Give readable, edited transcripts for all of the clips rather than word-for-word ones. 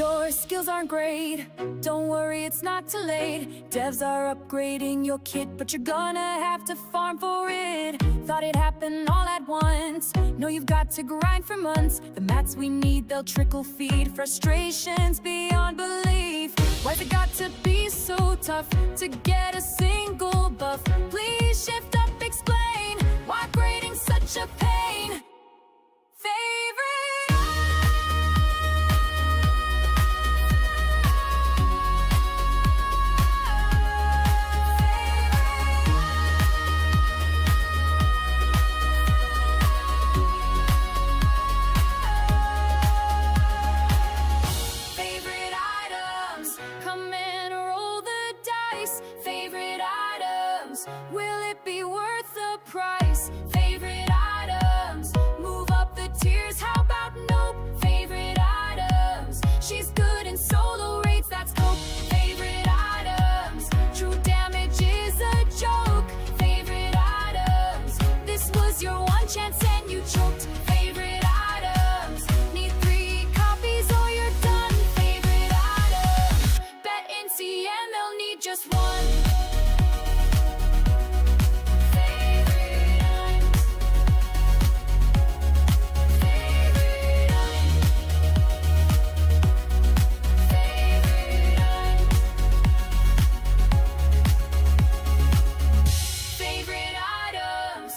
Your skills aren't great, don't worry, it's not too late. Devs are upgrading your kit, but you're gonna have to farm for it. Thought it happened all at once, know you've got to grind for months. The mats we need, they'll trickle feed frustrations beyond belief. Why's it got to be so tough to get a single buff? Please shift up, explain why grading's such a pain. Favorite items, come and roll the dice. Favorite items, will it be worth the price? Favorite items, move up the tiers, how about nope? Favorite items, she's good in solo raids, that's dope. Favorite items, true damage is a joke. Favorite items, this was your one chance and you choked. Favorite items, need 3 copies or you're done. Favorite items, bet in CM they'll need just one. Favorite items, favorite items, favorite items, favorite items.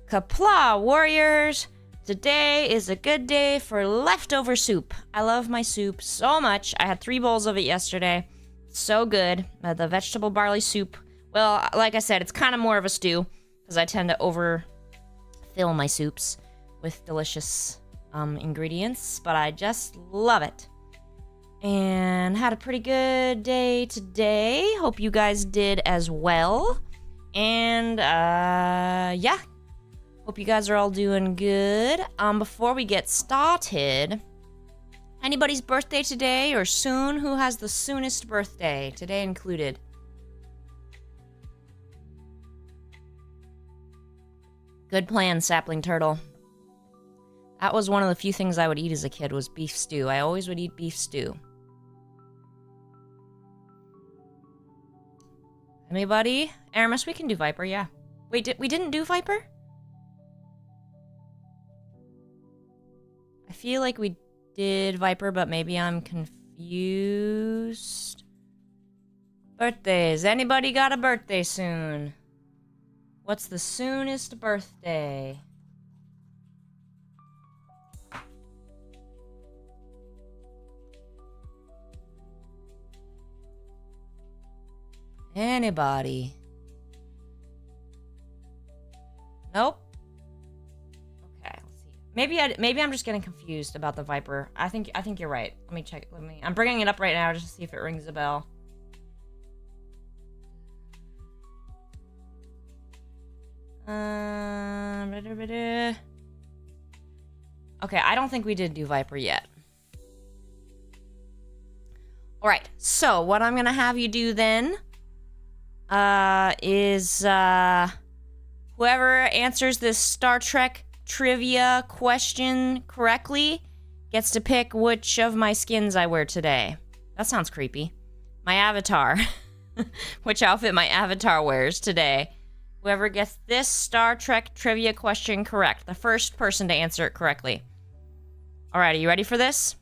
Kapla, warriors! Today is a good day for leftover soup. I love my soup so much. I had 3 bowls of it yesterday. So good. The vegetable barley soup. Well, like I said, it's kind of more of a stew because I tend to overfill my soups with delicious ingredients, but I just love it. And had a pretty good day today. Hope you guys did as well. And yeah. Hope you guys are all doing good. Before we get started, anybody's birthday today or soon? Who has the soonest birthday? Today included. Good plan, sapling turtle. That was one of the few things I would eat as a kid was beef stew. I always would eat beef stew. Anybody? Aramis, we can do Viper, yeah. Wait, we didn't do Viper? I feel like we did Viper, but maybe I'm confused. Birthdays. Anybody got a birthday soon? What's the soonest birthday? Anybody? Nope. Okay, let's see. Maybe I'm just getting confused about the Viper. I think you're right. Let me check. I'm bringing it up right now just to see if it rings a bell. Okay, I don't think we did do Viper yet. Alright, so what I'm gonna have you do then is whoever answers this Star Trek trivia question correctly gets to pick which of my skins I wear today. That sounds creepy. My avatar. Which outfit my avatar wears today. Whoever gets this Star Trek trivia question correct. The first person to answer it correctly. Alright, are you ready for this?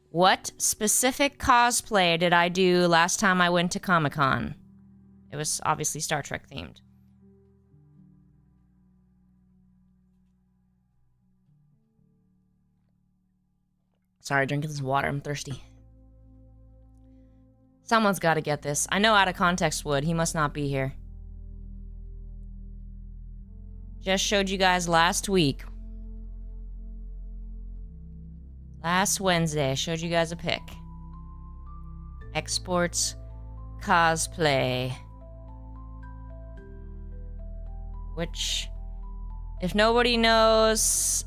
What specific cosplay did I do last time I went to Comic-Con? It was obviously Star Trek themed. Sorry, drinking this water. I'm thirsty. Someone's got to get this. I know Out of Context would. He must not be here. Just showed you guys last week. Last Wednesday, I showed you guys a pic. Exports cosplay. Which, if nobody knows,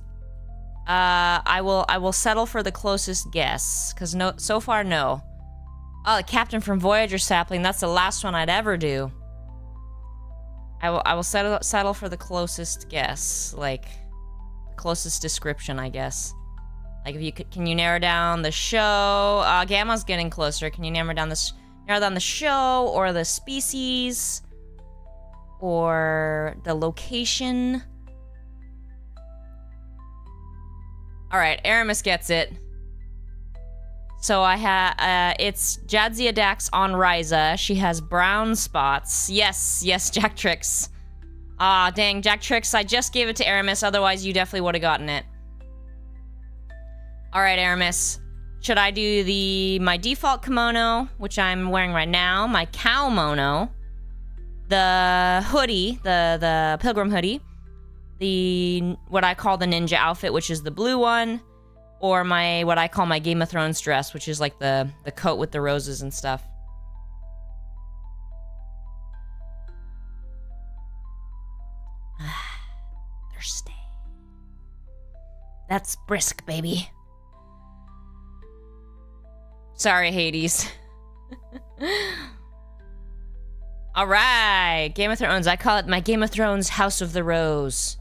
I will settle for the closest guess, because no, so far, no. Oh, the Captain from Voyager Sapling, that's the last one I'd ever do. I will settle for the closest guess, like, closest description, I guess. Like, if you could, can you narrow down the show? Gamma's getting closer. Can you narrow down the show, or the species, or the location? All right, Aramis gets it. So I have, it's Jadzia Dax on Ryza. She has brown spots. Yes, Jack Trix. Ah, dang, Jack Trix, I just gave it to Aramis, otherwise you definitely would have gotten it. All right, Aramis. Should I do my default kimono, which I'm wearing right now, my cow mono, the hoodie, the pilgrim hoodie, what I call the ninja outfit, which is the blue one, or what I call my Game of Thrones dress, which is like the coat with the roses and stuff. Thirsty. That's brisk, baby. Sorry, Hades. All right, Game of Thrones. I call it my Game of Thrones House of the Rose.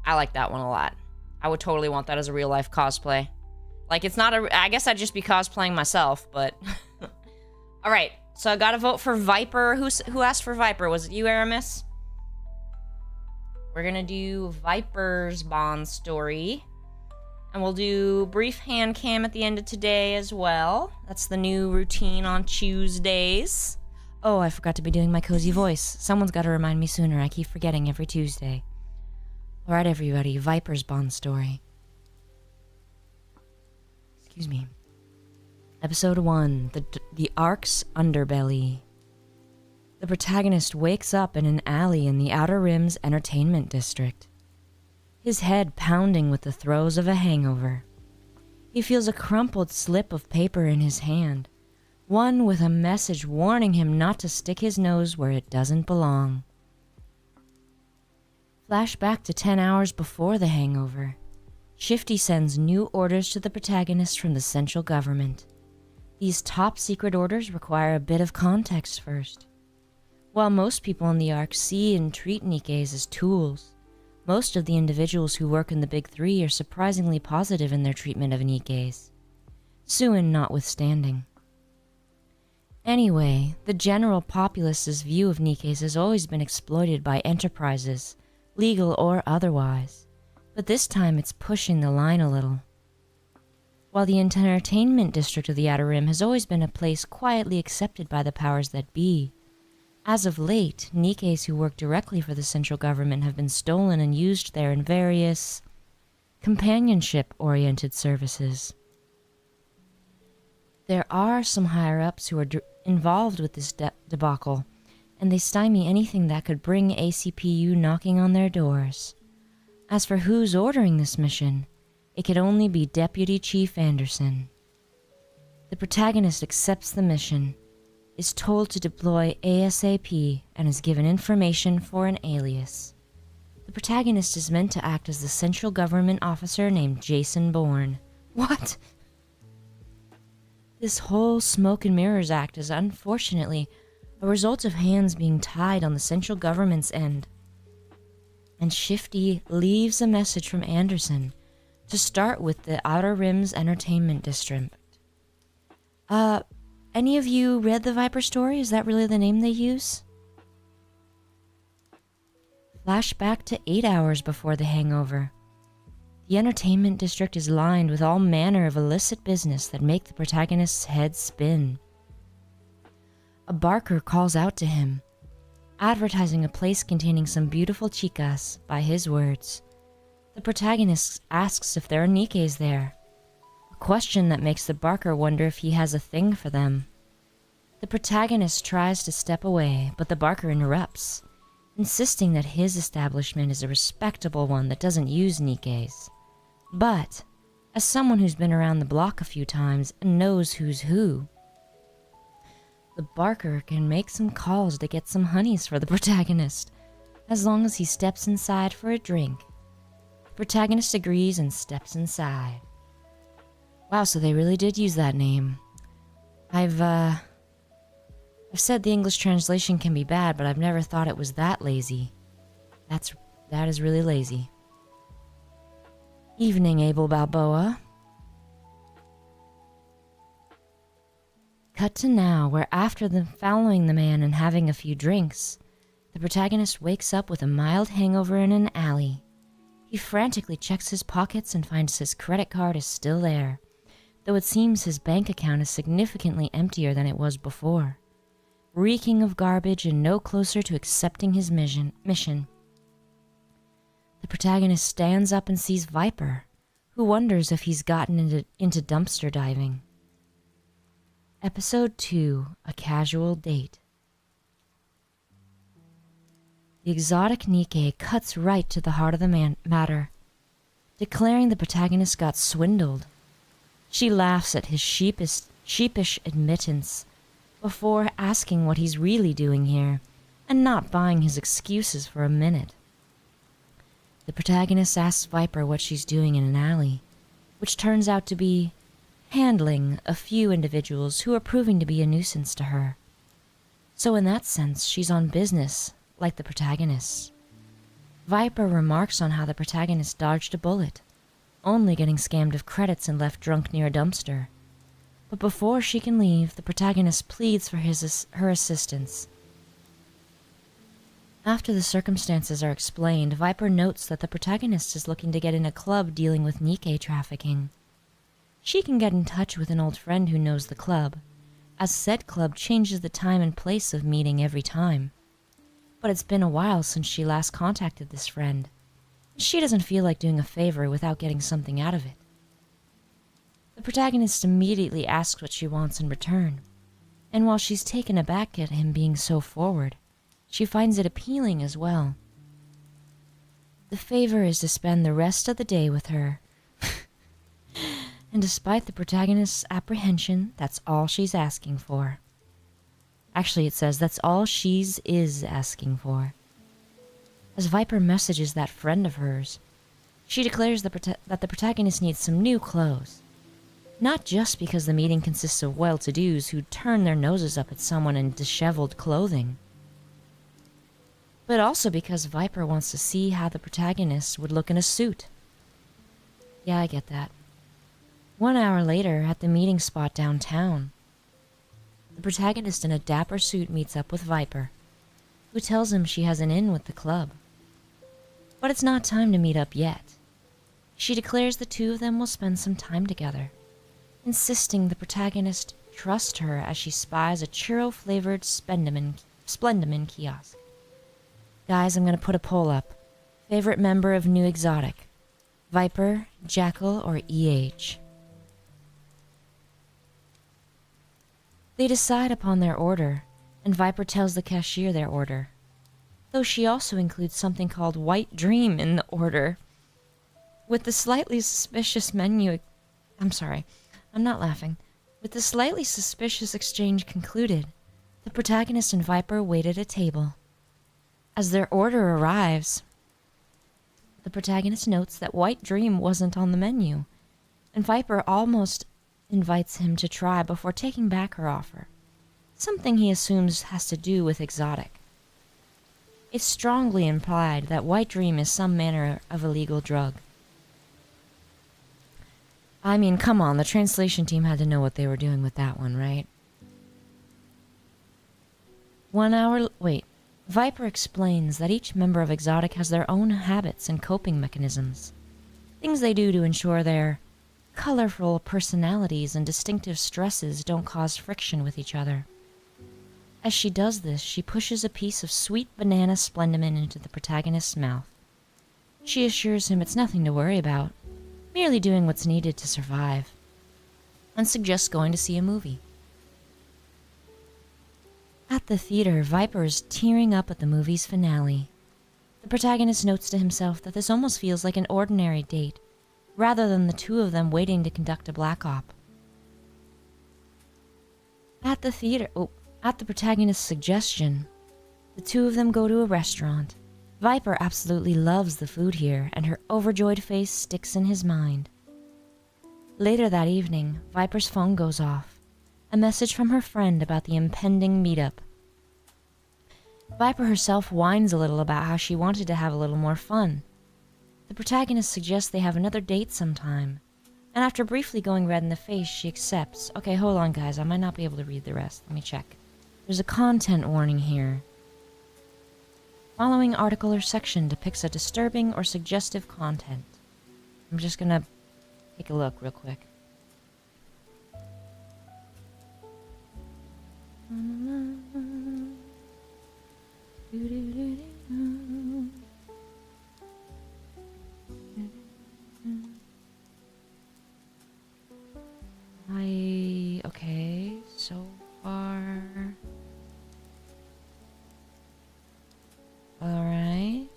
I like that one a lot. I would totally want that as a real-life cosplay. Like, it's not I guess I'd just be cosplaying myself, but... All right, so I gotta vote for Viper. Who asked for Viper? Was it you, Aramis? We're gonna do Viper's Bond story. And we'll do brief hand cam at the end of today as well. That's the new routine on Tuesdays. Oh, I forgot to be doing my cozy voice. Someone's got to remind me sooner. I keep forgetting every Tuesday. All right, everybody. Viper's Bond story. Excuse me. Episode 1. The Ark's Underbelly. The protagonist wakes up in an alley in the Outer Rim's entertainment district, his head pounding with the throes of a hangover. He feels a crumpled slip of paper in his hand, one with a message warning him not to stick his nose where it doesn't belong. Flashback to 10 hours before the hangover. Shifty sends new orders to the protagonist from the central government. These top-secret orders require a bit of context first. While most people in the Ark see and treat Nikkes as tools, most of the individuals who work in the Big Three are surprisingly positive in their treatment of Nikkes, Suin notwithstanding. Anyway, the general populace's view of Nikkes has always been exploited by enterprises, legal or otherwise, but this time it's pushing the line a little. While the entertainment district of the Outer Rim has always been a place quietly accepted by the powers that be, as of late, Nikkes who work directly for the central government have been stolen and used there in various companionship-oriented services. There are some higher-ups who are involved with this debacle, and they stymie anything that could bring ACPU knocking on their doors. As for who's ordering this mission, it could only be Deputy Chief Anderson. The protagonist accepts the mission, is told to deploy ASAP, and is given information for an alias. The protagonist is meant to act as the central government officer named Jason Bourne. What? This whole smoke and mirrors act is unfortunately a result of hands being tied on the central government's end. And Shifty leaves a message from Anderson to start with the Outer Rim's entertainment district. Any of you read the Viper story? Is that really the name they use? Flashback to 8 hours before the hangover. The entertainment district is lined with all manner of illicit business that make the protagonist's head spin. A barker calls out to him, advertising a place containing some beautiful chicas, by his words. The protagonist asks if there are Nikkes there, a question that makes the barker wonder if he has a thing for them. The protagonist tries to step away, but the barker interrupts, insisting that his establishment is a respectable one that doesn't use Nikkes. But, as someone who's been around the block a few times and knows who's who, the barker can make some calls to get some honeys for the protagonist, as long as he steps inside for a drink, The protagonist agrees and steps inside. Wow, so they really did use that name. I've said the English translation can be bad, but I've never thought it was that lazy. That is really lazy. Evening, Abel Balboa. Cut to now, where after following the man and having a few drinks, the protagonist wakes up with a mild hangover in an alley. He frantically checks his pockets and finds his credit card is still there, though it seems his bank account is significantly emptier than it was before, reeking of garbage and no closer to accepting his mission. The protagonist stands up and sees Viper, who wonders if he's gotten into dumpster diving. Episode 2, A Casual Date. The exotic Nikke cuts right to the heart of the matter, declaring the protagonist got swindled. She laughs at his sheepish admittance before asking what he's really doing here and not buying his excuses for a minute. The protagonist asks Viper what she's doing in an alley, which turns out to be handling a few individuals who are proving to be a nuisance to her. So in that sense, she's on business, like the protagonist. Viper remarks on how the protagonist dodged a bullet, only getting scammed of credits and left drunk near a dumpster. But before she can leave, the protagonist pleads for her assistance. After the circumstances are explained, Viper notes that the protagonist is looking to get in a club dealing with Nikke trafficking. She can get in touch with an old friend who knows the club, as said club changes the time and place of meeting every time. But it's been a while since she last contacted this friend. She doesn't feel like doing a favor without getting something out of it. The protagonist immediately asks what she wants in return, and while she's taken aback at him being so forward, she finds it appealing as well. The favor is to spend the rest of the day with her. And despite the protagonist's apprehension, that's all she's asking for. Actually, it says that's all is asking for. As Viper messages that friend of hers, she declares that the protagonist needs some new clothes. Not just because the meeting consists of well-to-dos who turn their noses up at someone in disheveled clothing, but also because Viper wants to see how the protagonist would look in a suit. Yeah, I get that. 1 hour later, at the meeting spot downtown, the protagonist in a dapper suit meets up with Viper, who tells him she has an in with the club. But it's not time to meet up yet. She declares the two of them will spend some time together, insisting the protagonist trust her as she spies a churro-flavored Splendiman kiosk. Guys, I'm going to put a poll up. Favorite member of New Exotic? Viper, Jackal, or EH? They decide upon their order, and Viper tells the cashier their order, though she also includes something called White Dream in the order. With the slightly suspicious With the slightly suspicious exchange concluded, the protagonist and Viper wait at a table. As their order arrives, the protagonist notes that White Dream wasn't on the menu, and Viper almost invites him to try before taking back her offer, something he assumes has to do with exotic. It's strongly implied that White Dream is some manner of illegal drug. I mean, come on, the translation team had to know what they were doing with that one, right? Viper explains that each member of Exotic has their own habits and coping mechanisms, things they do to ensure their colorful personalities and distinctive stresses don't cause friction with each other. As she does this, she pushes a piece of sweet banana Splendiman into the protagonist's mouth. She assures him it's nothing to worry about, merely doing what's needed to survive, and suggests going to see a movie. At the theater, Viper is tearing up at the movie's finale. The protagonist notes to himself that this almost feels like an ordinary date, rather than the two of them waiting to conduct a black op. At the protagonist's suggestion, the two of them go to a restaurant, Viper absolutely loves the food here, and her overjoyed face sticks in his mind. Later that evening, Viper's phone goes off. A message from her friend about the impending meetup. Viper herself whines a little about how she wanted to have a little more fun. The protagonist suggests they have another date sometime, and after briefly going red in the face, she accepts. Okay, hold on guys, I might not be able to read the rest. Let me check. There's a content warning here. Following article or section depicts a disturbing or suggestive content. I'm just gonna take a look real quick. Okay, so far. Alright.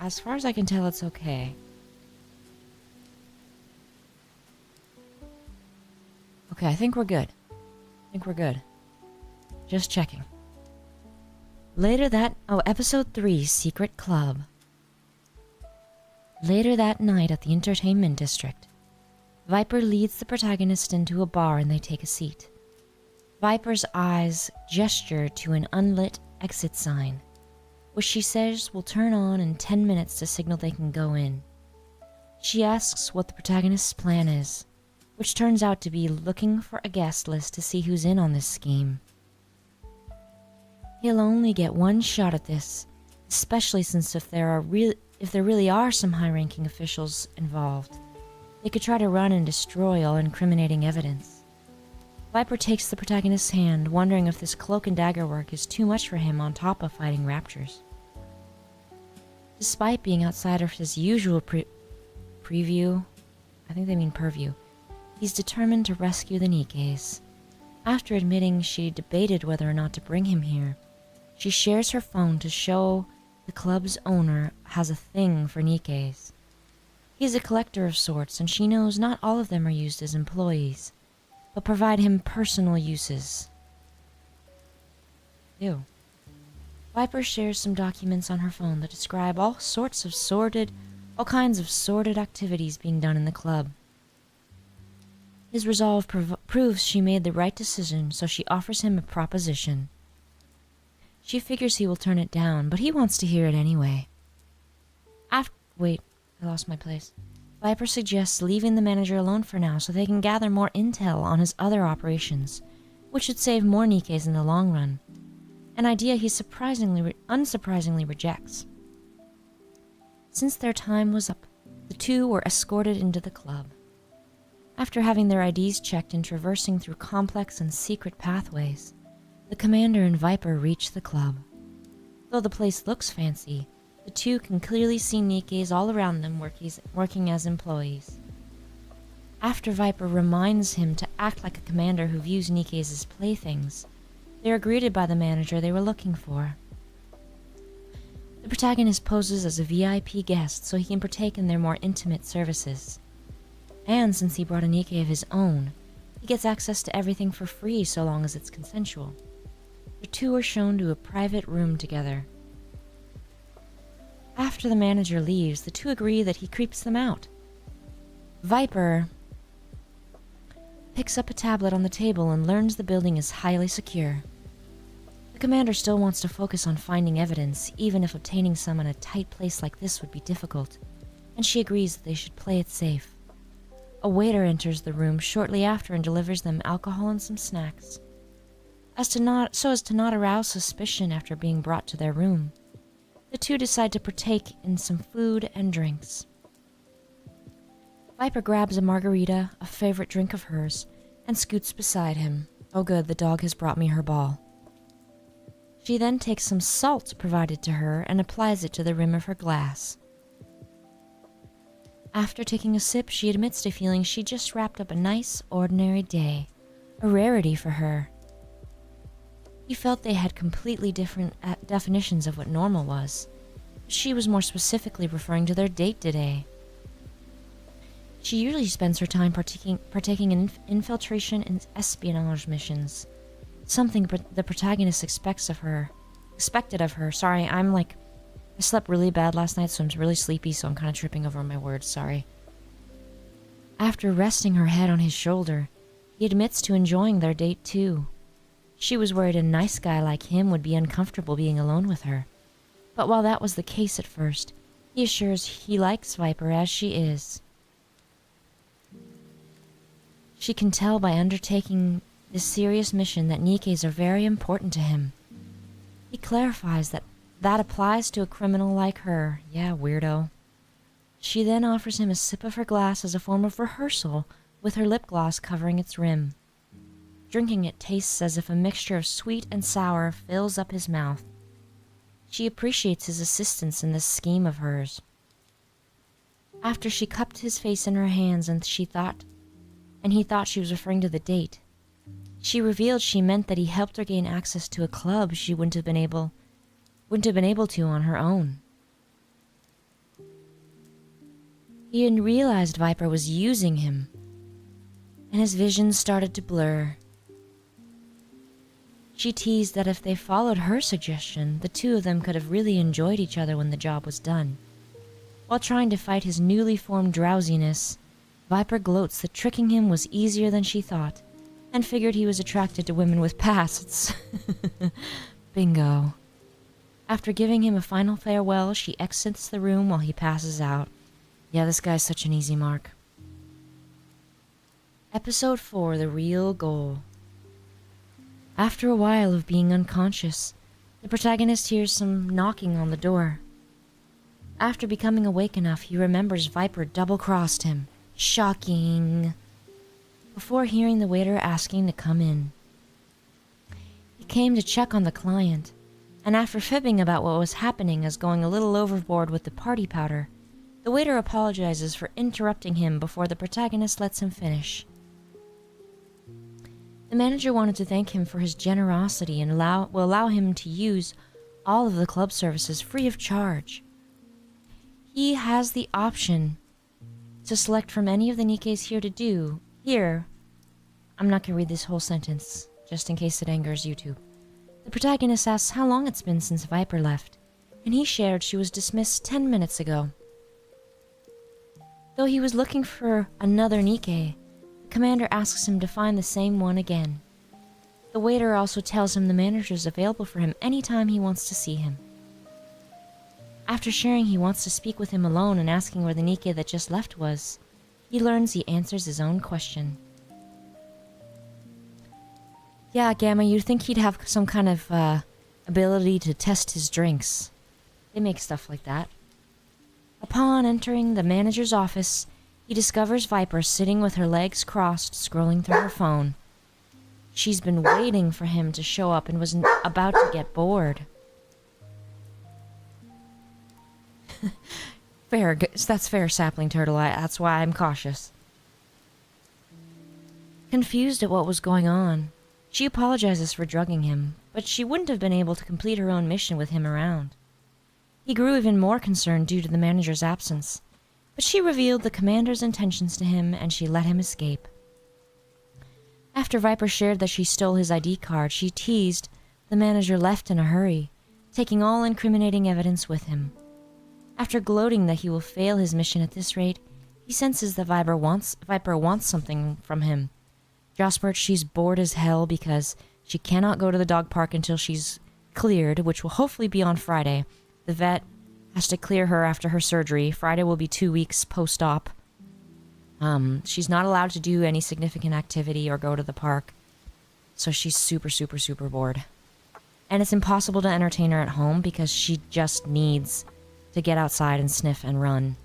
As far as I can tell, it's okay. Okay, I think we're good. Just checking. Later that... Oh, episode 3, Secret Club. Later that night at the entertainment district, Viper leads the protagonist into a bar and they take a seat. Viper's eyes gesture to an unlit exit sign, which she says will turn on in 10 minutes to signal they can go in. She asks what the protagonist's plan is, which turns out to be looking for a guest list to see who's in on this scheme. He'll only get one shot at this, especially since if there really are some high-ranking officials involved, they could try to run and destroy all incriminating evidence. Viper takes the protagonist's hand, wondering if this cloak and dagger work is too much for him on top of fighting raptors. Despite being outside of his usual preview, I think they mean purview, he's determined to rescue the Nikkes. After admitting she debated whether or not to bring him here, she shares her phone to show the club's owner has a thing for Nikkes. He's a collector of sorts, and she knows not all of them are used as employees, but provide him personal uses. Ew. Viper shares some documents on her phone that describe all kinds of sordid activities being done in the club. His resolve proves she made the right decision, so she offers him a proposition. She figures he will turn it down, but he wants to hear it anyway. Wait, I lost my place. Viper suggests leaving the manager alone for now so they can gather more intel on his other operations, which should save more Nikkes in the long run. An idea he unsurprisingly rejects. Since their time was up, the two were escorted into the club. After having their IDs checked and traversing through complex and secret pathways, the commander and Viper reach the club. Though the place looks fancy, the two can clearly see Nikkes all around them working as employees. After Viper reminds him to act like a commander who views Nikkes as playthings, they are greeted by the manager they were looking for. The protagonist poses as a VIP guest so he can partake in their more intimate services. And since he brought a Nikke of his own, he gets access to everything for free so long as it's consensual. The two are shown to a private room together. After the manager leaves, the two agree that he creeps them out. Viper picks up a tablet on the table and learns the building is highly secure. The commander still wants to focus on finding evidence, even if obtaining some in a tight place like this would be difficult, and she agrees that they should play it safe. A waiter enters the room shortly after and delivers them alcohol and some snacks, so as to not arouse suspicion after being brought to their room. The two decide to partake in some food and drinks. Viper grabs a margarita, a favorite drink of hers, and scoots beside him. Oh good, the dog has brought me her ball. She then takes some salt provided to her and applies it to the rim of her glass. After taking a sip, she admits to feeling she just wrapped up a nice, ordinary day, a rarity for her. He felt they had completely different definitions of what normal was. She was more specifically referring to their date today. She usually spends her time partaking in infiltration and espionage missions, something the protagonist expects of her, expected of her. Sorry, I slept really bad last night, so I'm really sleepy, so I'm kind of tripping over my words, sorry. After resting her head on his shoulder, he admits to enjoying their date too. She was worried a nice guy like him would be uncomfortable being alone with her. But while that was the case at first, he assures he likes Viper as she is. She can tell by undertaking this serious mission that Nikkes are very important to him. He clarifies that applies to a criminal like her. Yeah, weirdo. She then offers him a sip of her glass as a form of rehearsal, with her lip gloss covering its rim. Drinking it tastes as if a mixture of sweet and sour fills up his mouth. She appreciates his assistance in this scheme of hers. After she cupped his face in her hands and he thought she was referring to the date, she revealed she meant that he helped her gain access to a club she wouldn't have been able to on her own. He had realized Viper was using him, and his vision started to blur. She teased that if they followed her suggestion, the two of them could have really enjoyed each other when the job was done. While trying to fight his newly formed drowsiness, Viper gloats that tricking him was easier than she thought, and figured he was attracted to women with pasts. Bingo. After giving him a final farewell, she exits the room while he passes out. Yeah, this guy's such an easy mark. Episode 4, The Real Goal. After a while of being unconscious, the protagonist hears some knocking on the door. After becoming awake enough, he remembers Viper double-crossed him. Shocking. Before hearing the waiter asking to come in, he came to check on the client, and after fibbing about what was happening as going a little overboard with the party powder, the waiter apologizes for interrupting him before the protagonist lets him finish. The manager wanted to thank him for his generosity and will allow him to use all of the club services free of charge. He has the option to select from any of the Nikkes here. I'm not going to read this whole sentence, just in case it angers YouTube. The protagonist asks how long it's been since Viper left, and he shared she was dismissed 10 minutes ago. Though he was looking for another Nikke, the commander asks him to find the same one again. The waiter also tells him the manager is available for him anytime he wants to see him. After sharing he wants to speak with him alone and asking where the Nikke that just left was, he learns he answers his own question. Yeah, Gamma, you'd think he'd have some kind of ability to test his drinks. They make stuff like that. Upon entering the manager's office, he discovers Viper sitting with her legs crossed, scrolling through her phone. She's been waiting for him to show up and was about to get bored. Fair, that's fair, Sapling Turtle. That's why I'm cautious. Confused at what was going on, she apologizes for drugging him, but she wouldn't have been able to complete her own mission with him around. He grew even more concerned due to the manager's absence, but she revealed the commander's intentions to him and she let him escape. After Viper shared that she stole his ID card, she teased the manager left in a hurry, taking all incriminating evidence with him. After gloating that he will fail his mission at this rate, he senses that Viper wants something from him. Jospert, she's bored as hell because she cannot go to the dog park until she's cleared, which will hopefully be on Friday. The vet has to clear her after her surgery. Friday will be 2 weeks post-op. She's not allowed to do any significant activity or go to the park. So she's super, super, super bored. And it's impossible to entertain her at home because she just needs to get outside and sniff and run.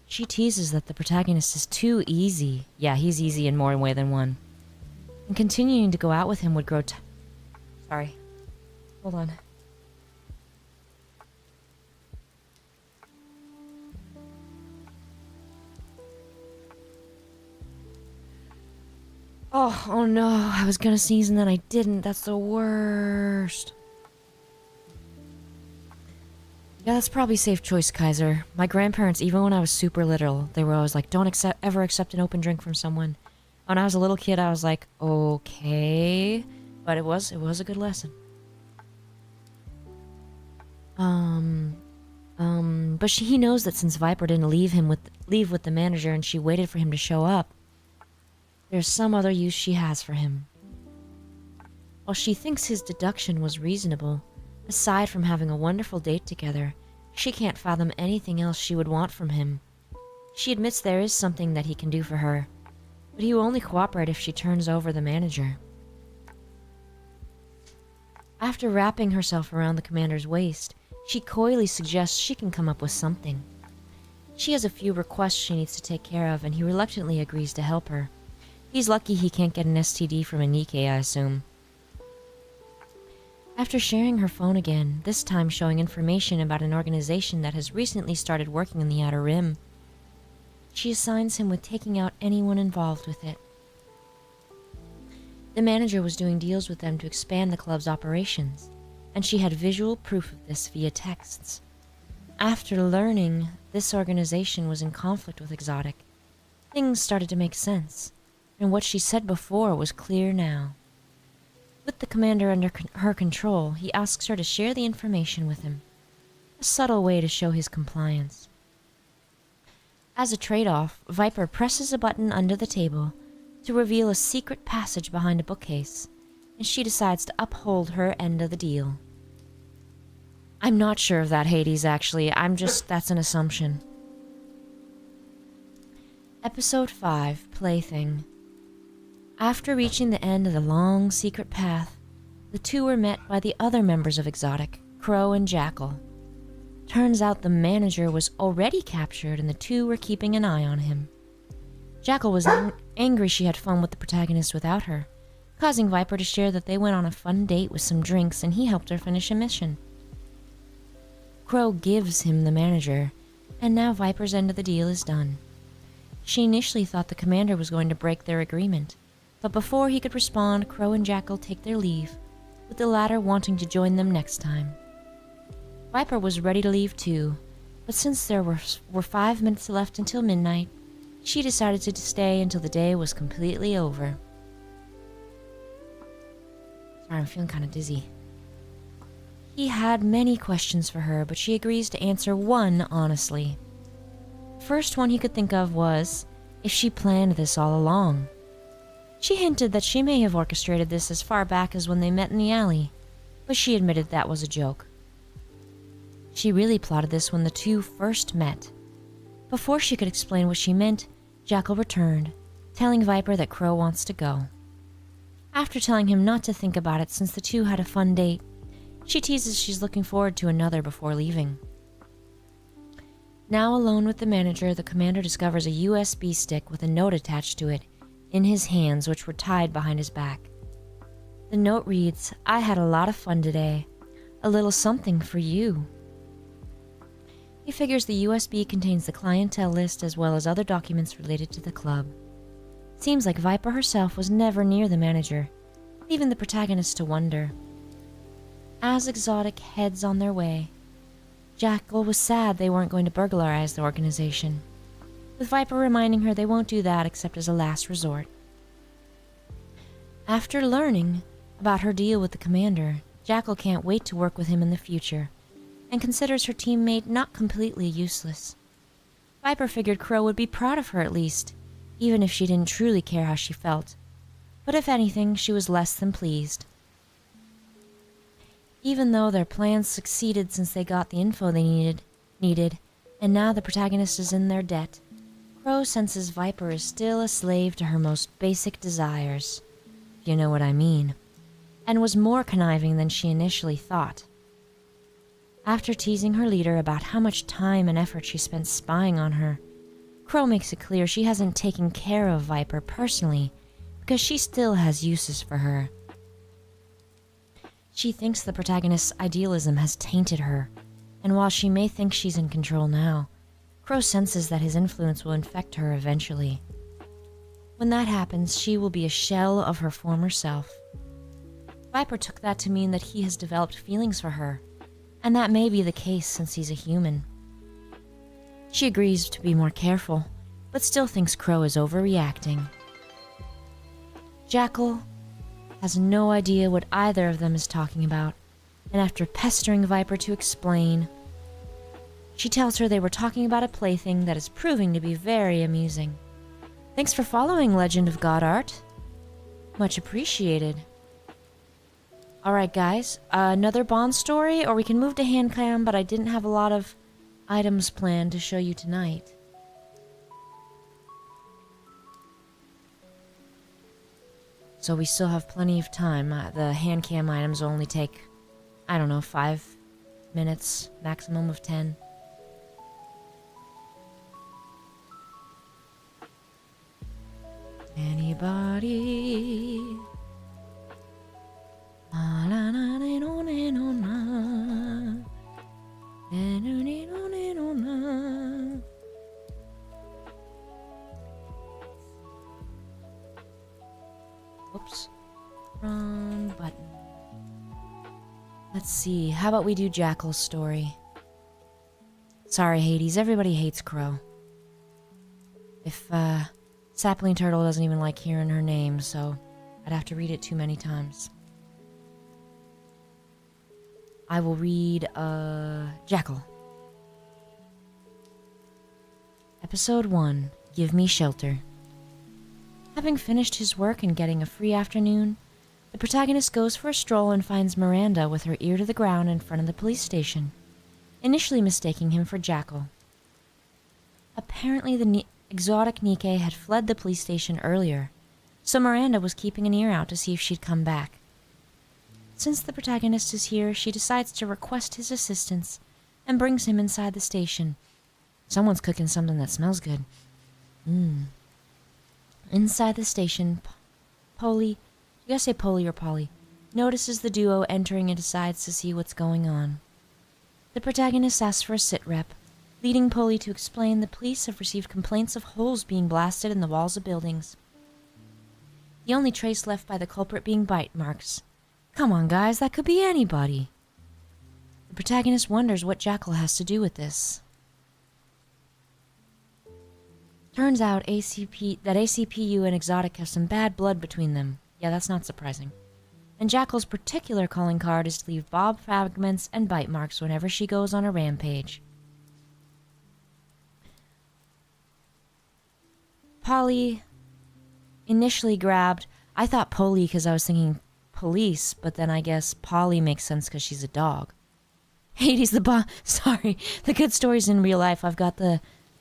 She teases that the protagonist is too easy. Yeah, he's easy in more way than one. And continuing to go out with him would grow Sorry. Hold on. Oh no, I was gonna sneeze and then I didn't. That's the worst. Yeah, that's probably safe choice, Kaiser. My grandparents, even when I was super little, they were always like, don't ever accept an open drink from someone. When I was a little kid, I was like, okay. but it was a good lesson. But he knows that since Viper didn't leave with the manager and she waited for him to show up, there's some other use she has for him. While she thinks his deduction was reasonable, aside from having a wonderful date together, she can't fathom anything else she would want from him. She admits there is something that he can do for her, but he will only cooperate if she turns over the manager. After wrapping herself around the commander's waist, she coyly suggests she can come up with something. She has a few requests she needs to take care of, and he reluctantly agrees to help her. He's lucky he can't get an STD from a Nikke, I assume. After sharing her phone again, this time showing information about an organization that has recently started working in the Outer Rim, she assigns him with taking out anyone involved with it. The manager was doing deals with them to expand the club's operations, and she had visual proof of this via texts. After learning this organization was in conflict with Exotic, things started to make sense, and what she said before was clear now. With the commander under her control, he asks her to share the information with him, a subtle way to show his compliance. As a trade-off, Viper presses a button under the table to reveal a secret passage behind a bookcase, and she decides to uphold her end of the deal. I'm not sure of that, Hades, actually. That's an assumption. Episode 5, Plaything. After reaching the end of the long, secret path, the two were met by the other members of Exotic, Crow and Jackal. Turns out the manager was already captured and the two were keeping an eye on him. Jackal was angry she had fun with the protagonist without her, causing Viper to share that they went on a fun date with some drinks and he helped her finish a mission. Crow gives him the manager, and now Viper's end of the deal is done. She initially thought the commander was going to break their agreement, but before he could respond, Crow and Jackal take their leave, with the latter wanting to join them next time. Viper was ready to leave too, but since there were 5 minutes left until midnight, she decided to stay until the day was completely over. Sorry, I'm feeling kind of dizzy. He had many questions for her, but she agrees to answer one honestly. The first one he could think of was if she planned this all along. She hinted that she may have orchestrated this as far back as when they met in the alley, but she admitted that was a joke. She really plotted this when the two first met. Before she could explain what she meant, Jackal returned, telling Viper that Crow wants to go. After telling him not to think about it since the two had a fun date, she teases she's looking forward to another before leaving. Now alone with the manager, the commander discovers a USB stick with a note attached to it in his hands, which were tied behind his back. The note reads, "I had a lot of fun today. A little something for you." He figures the USB contains the clientele list as well as other documents related to the club. Seems like Viper herself was never near the manager, leaving the protagonist to wonder. As Exotic heads on their way, Jackal was sad they weren't going to burglarize the organization, with Viper reminding her they won't do that except as a last resort. After learning about her deal with the commander, Jackal can't wait to work with him in the future, and considers her teammate not completely useless. Viper figured Crow would be proud of her at least, even if she didn't truly care how she felt. But if anything, she was less than pleased. Even though their plans succeeded since they got the info they needed, and now the protagonist is in their debt, Crow senses Viper is still a slave to her most basic desires, if you know what I mean, and was more conniving than she initially thought. After teasing her leader about how much time and effort she spent spying on her, Crow makes it clear she hasn't taken care of Viper personally because she still has uses for her. She thinks the protagonist's idealism has tainted her, and while she may think she's in control now, Crow senses that his influence will infect her eventually. When that happens, she will be a shell of her former self. Viper took that to mean that he has developed feelings for her, and that may be the case since he's a human. She agrees to be more careful, but still thinks Crow is overreacting. Jackal has no idea what either of them is talking about, and after pestering Viper to explain, she tells her they were talking about a plaything that is proving to be very amusing. Thanks for following, Legend of God Art. Much appreciated. Alright guys, another Bond story, or we can move to HANDCAM, but I didn't have a lot of items planned to show you tonight. So we still have plenty of time. The HANDCAM items only take, I don't know, 5 minutes, maximum of 10. Anybody? Na na na na na na na. Na na na na na. Oops. Wrong button. Let's see. How about we do Jackal's story? Sorry, Hades. Everybody hates Crow. If, Sapling Turtle doesn't even like hearing her name, so I'd have to read it too many times. I will read, Jackal. Episode 1. Give Me Shelter. Having finished his work and getting a free afternoon, the protagonist goes for a stroll and finds Miranda with her ear to the ground in front of the police station, initially mistaking him for Jackal. Apparently the exotic Nikke had fled the police station earlier, so Miranda was keeping an ear out to see if she'd come back. Since the protagonist is here, she decides to request his assistance and brings him inside the station. Someone's cooking something that smells good. Inside the station, Polly, you gotta say Polly or Polly, notices the duo entering and decides to see what's going on. The protagonist asks for a sit rep, leading Polly to explain the police have received complaints of holes being blasted in the walls of buildings. The only trace left by the culprit being bite marks. Come on, guys, that could be anybody. The protagonist wonders what Jackal has to do with this. Turns out ACPU and Exotic have some bad blood between them. Yeah, that's not surprising. And Jackal's particular calling card is to leave bob fragments and bite marks whenever she goes on a rampage. Polly initially grabbed... I thought Polly because I was thinking police, but then I guess Polly makes sense because she's a dog. Hades sorry, the good stories in real life. I've got the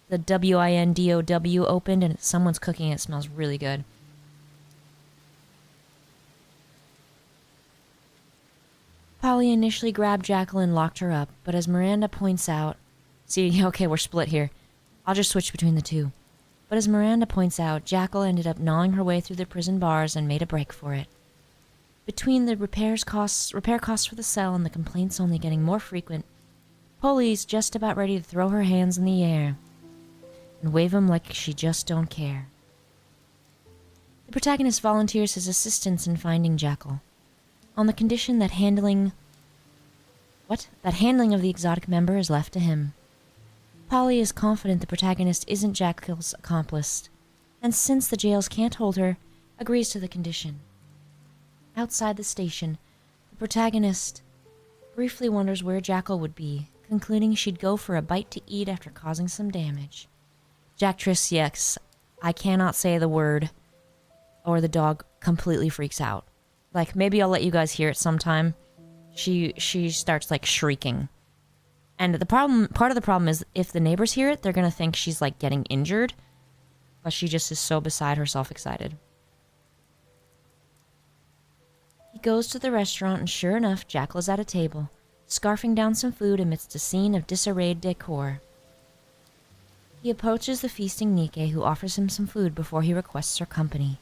WINDOW opened and someone's cooking. It smells really good. Polly initially grabbed Jackal and locked her up, but as Miranda points out... See, okay, we're split here. I'll just switch between the two. But as Miranda points out, Jackal ended up gnawing her way through the prison bars and made a break for it. Between the repair costs for the cell and the complaints only getting more frequent, Polly's just about ready to throw her hands in the air and wave them like she just don't care. The protagonist volunteers his assistance in finding Jackal, on the condition that handling of the exotic member is left to him. Polly is confident the protagonist isn't Jackal's accomplice, and since the jails can't hold her, agrees to the condition. Outside the station, the protagonist briefly wonders where Jackal would be, concluding she'd go for a bite to eat after causing some damage. Jacktress, yes, I cannot say the word, or the dog completely freaks out. Like, maybe I'll let you guys hear it sometime. She starts, like, shrieking. And part of the problem is if the neighbors hear it, they're gonna think she's, like, getting injured. But she just is so beside herself excited. He goes to the restaurant and sure enough, Jackal is at a table, scarfing down some food amidst a scene of disarrayed decor. He approaches the feasting Nikke, who offers him some food before he requests her company.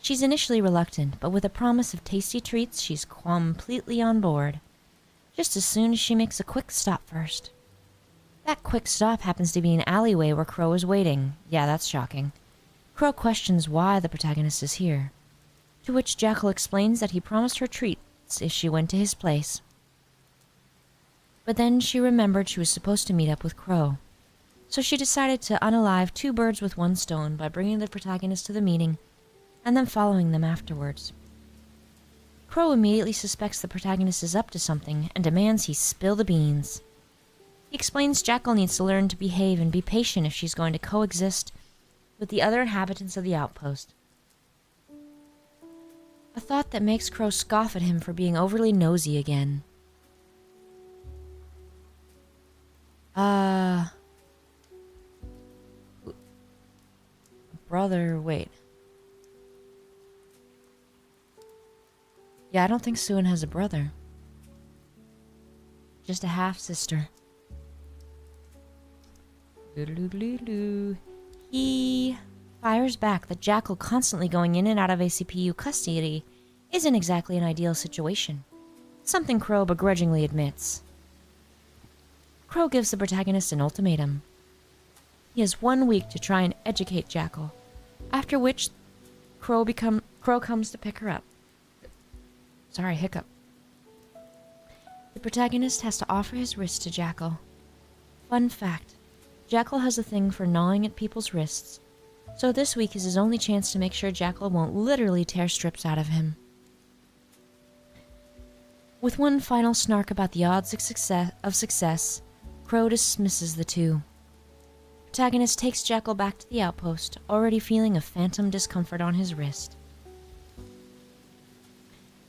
She's initially reluctant, but with a promise of tasty treats, she's completely on board. Just as soon as she makes a quick stop first. That quick stop happens to be an alleyway where Crow is waiting. Yeah, that's shocking. Crow questions why the protagonist is here, to which Jackal explains that he promised her treats if she went to his place. But then she remembered she was supposed to meet up with Crow, so she decided to unalive 2 birds with 1 stone by bringing the protagonist to the meeting and then following them afterwards. Crow immediately suspects the protagonist is up to something and demands he spill the beans. He explains Jackal needs to learn to behave and be patient if she's going to coexist with the other inhabitants of the outpost. A thought that makes Crow scoff at him for being overly nosy again. Brother, wait. Yeah, I don't think Suin has a brother. Just a half-sister. He fires back that Jackal constantly going in and out of ACPU custody isn't exactly an ideal situation. Something Crow begrudgingly admits. Crow gives the protagonist an ultimatum. He has 1 week to try and educate Jackal, after which Crow comes to pick her up. Sorry, hiccup. The protagonist has to offer his wrist to Jackal. Fun fact, Jackal has a thing for gnawing at people's wrists, so this week is his only chance to make sure Jackal won't literally tear strips out of him. With one final snark about the odds of success, Crow dismisses the two. Protagonist takes Jackal back to the outpost, already feeling a phantom discomfort on his wrist.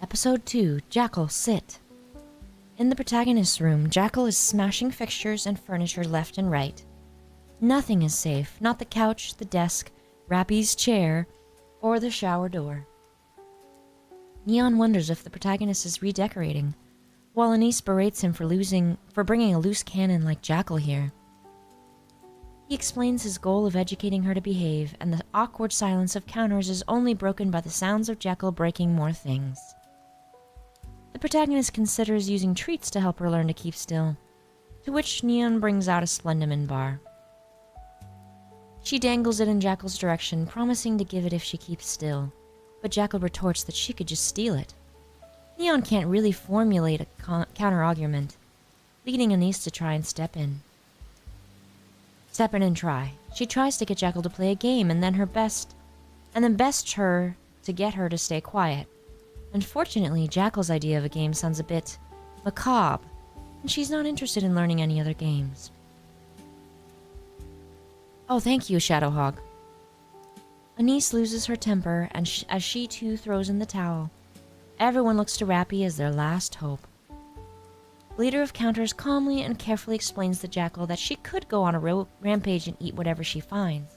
Episode 2, Jackal, Sit. In the protagonist's room, Jackal is smashing fixtures and furniture left and right. Nothing is safe, not the couch, the desk, Rappy's chair, or the shower door. Neon wonders if the protagonist is redecorating, while Anise berates him for bringing a loose cannon like Jackal here. He explains his goal of educating her to behave, and the awkward silence of counters is only broken by the sounds of Jackal breaking more things. The protagonist considers using treats to help her learn to keep still, to which Neon brings out a Splendiman bar. She dangles it in Jackal's direction, promising to give it if she keeps still, but Jackal retorts that she could just steal it. Neon can't really formulate a counter-argument, leading Anise to try and step in. Step in and try. She tries to get Jackal to play a game and then bests her to get her to stay quiet. Unfortunately, Jackal's idea of a game sounds a bit macabre, and she's not interested in learning any other games. Oh, thank you, Shadowhog. Anise loses her temper as she too throws in the towel. Everyone looks to Rappy as their last hope. Leader of Counters calmly and carefully explains to Jackal that she could go on a rampage and eat whatever she finds.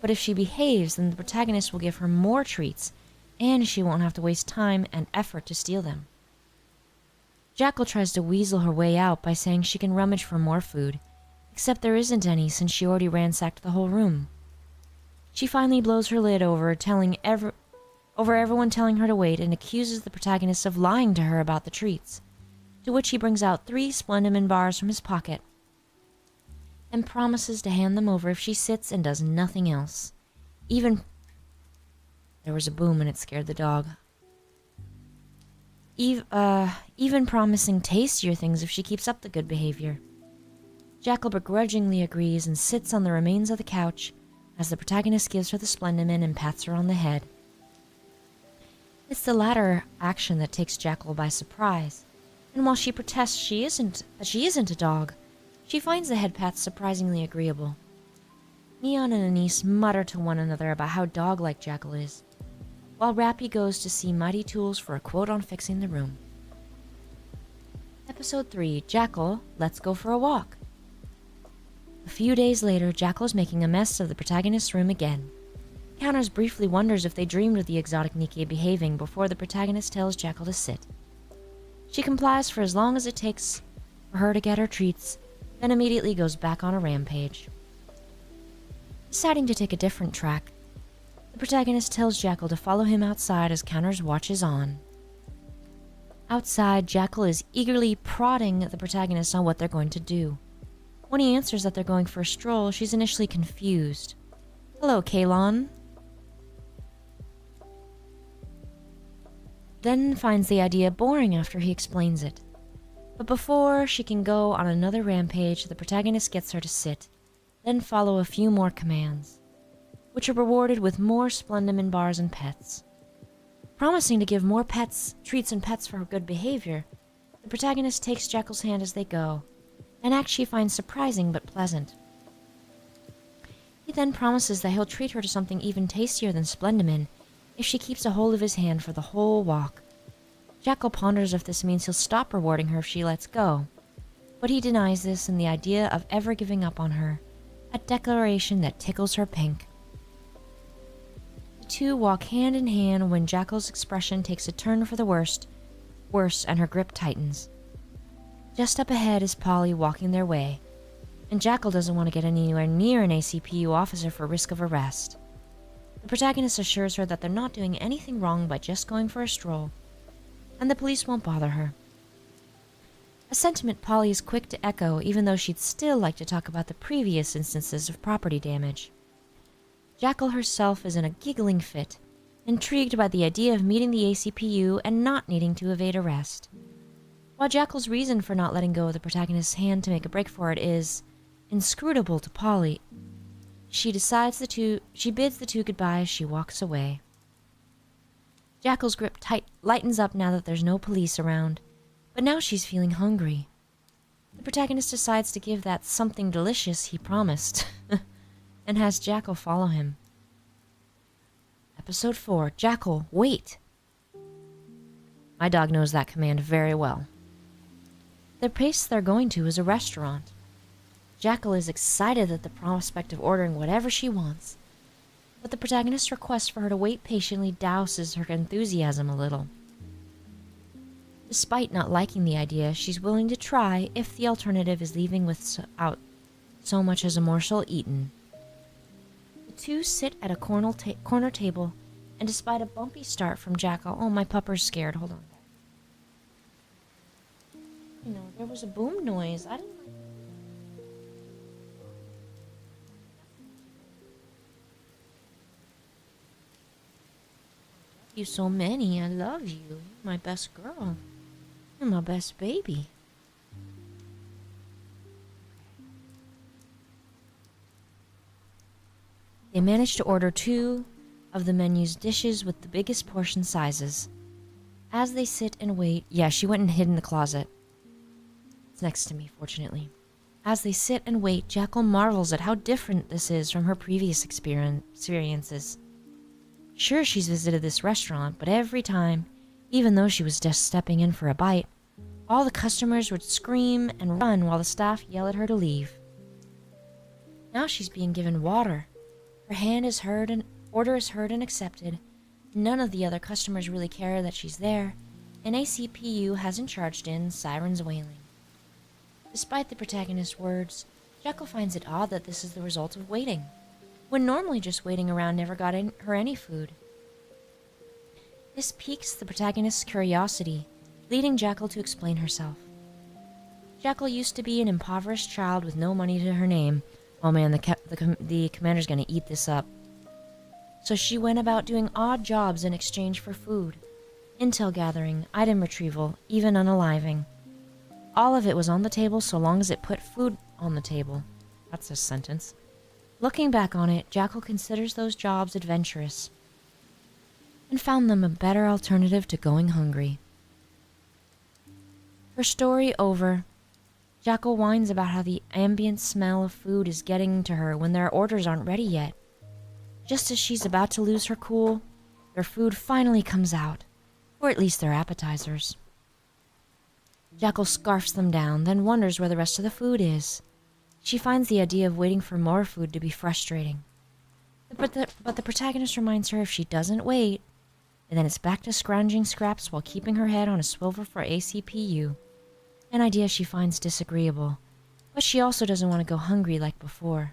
But if she behaves, then the protagonist will give her more treats, and she won't have to waste time and effort to steal them. Jackal tries to weasel her way out by saying she can rummage for more food, except there isn't any since she already ransacked the whole room. She finally blows her lid over everyone telling her to wait and accuses the protagonist of lying to her about the treats, to which he brings out 3 Splendiman bars from his pocket and promises to hand them over if she sits and does nothing else. There was a boom and it scared the dog. Even promising tastier things if she keeps up the good behavior. Jackal begrudgingly agrees and sits on the remains of the couch as the protagonist gives her the Splendiman and pats her on the head. It's the latter action that takes Jackal by surprise, and while she protests she isn't a dog, she finds the head pats surprisingly agreeable. Neon and Anise mutter to one another about how dog-like Jackal is, while Rappy goes to see Mighty Tools for a quote on fixing the room. Episode 3, Jackal, Let's Go for a Walk. A few days later, Jackal is making a mess of the protagonist's room again. Counters briefly wonders if they dreamed of the exotic Nikke behaving before the protagonist tells Jackal to sit. She complies for as long as it takes for her to get her treats, then immediately goes back on a rampage. Deciding to take a different track, the protagonist tells Jackal to follow him outside as Counters watches on. Outside, Jackal is eagerly prodding the protagonist on what they're going to do. When he answers that they're going for a stroll, she's initially confused. Hello, Kalon. Then finds the idea boring after he explains it. But before she can go on another rampage, the protagonist gets her to sit, then follow a few more commands, which are rewarded with more Splendiman bars and pets. Promising to give more treats and pets for her good behavior, the protagonist takes Jackal's hand as they go, an act she finds surprising but pleasant. He then promises that he'll treat her to something even tastier than Splendimin if she keeps a hold of his hand for the whole walk. Jackal ponders if this means he'll stop rewarding her if she lets go, but he denies this and the idea of ever giving up on her, a declaration that tickles her pink. The two walk hand in hand when Jackal's expression takes a turn for the worse, and her grip tightens. Just up ahead is Polly walking their way, and Jackal doesn't want to get anywhere near an ACPU officer for risk of arrest. The protagonist assures her that they're not doing anything wrong by just going for a stroll, and the police won't bother her. A sentiment Polly is quick to echo, even though she'd still like to talk about the previous instances of property damage. Jackal herself is in a giggling fit, intrigued by the idea of meeting the ACPU and not needing to evade arrest. While Jackal's reason for not letting go of the protagonist's hand to make a break for it is inscrutable to Polly, she bids the two goodbye as she walks away. Jackal's grip lightens up now that there's no police around, but now she's feeling hungry. The protagonist decides to give that something delicious he promised, and has Jackal follow him. Episode 4, Jackal, wait! My dog knows that command very well. The place they're going to is a restaurant. Jackal is excited at the prospect of ordering whatever she wants, but the protagonist's request for her to wait patiently douses her enthusiasm a little. Despite not liking the idea, she's willing to try if the alternative is leaving without so much as a morsel eaten. The two sit at a corner table, and despite a bumpy start from Jackal... Oh, my pupper's scared. Hold on. You know, there was a boom noise. I didn't... You so many. I love you. You're my best girl. You're my best baby. They managed to order 2 of the menu's dishes with the biggest portion sizes. As they sit and wait... Yeah, she went and hid in the closet. It's next to me, fortunately. As they sit and wait, Jackal marvels at how different this is from her previous experiences. Sure, she's visited this restaurant, but every time, even though she was just stepping in for a bite, all the customers would scream and run while the staff yell at her to leave. Now she's being given water. Her order is heard and accepted. None of the other customers really care that she's there, and ACPU hasn't charged in, sirens wailing. Despite the protagonist's words, Jackal finds it odd that this is the result of waiting, when normally just waiting around never got her any food. This piques the protagonist's curiosity, leading Jackal to explain herself. Jackal used to be an impoverished child with no money to her name. Oh man, the commander's gonna eat this up. So she went about doing odd jobs in exchange for food. Intel gathering, item retrieval, even unaliving. All of it was on the table so long as it put food on the table. That's a sentence. Looking back on it, Jackal considers those jobs adventurous, and found them a better alternative to going hungry. Her story over, Jackal whines about how the ambient smell of food is getting to her when their orders aren't ready yet. Just as she's about to lose her cool, their food finally comes out, or at least their appetizers. Jackal scarfs them down, then wonders where the rest of the food is. She finds the idea of waiting for more food to be frustrating. But the protagonist reminds her if she doesn't wait, and then it's back to scrounging scraps while keeping her head on a swivel for ACPU. An idea she finds disagreeable, but she also doesn't want to go hungry like before.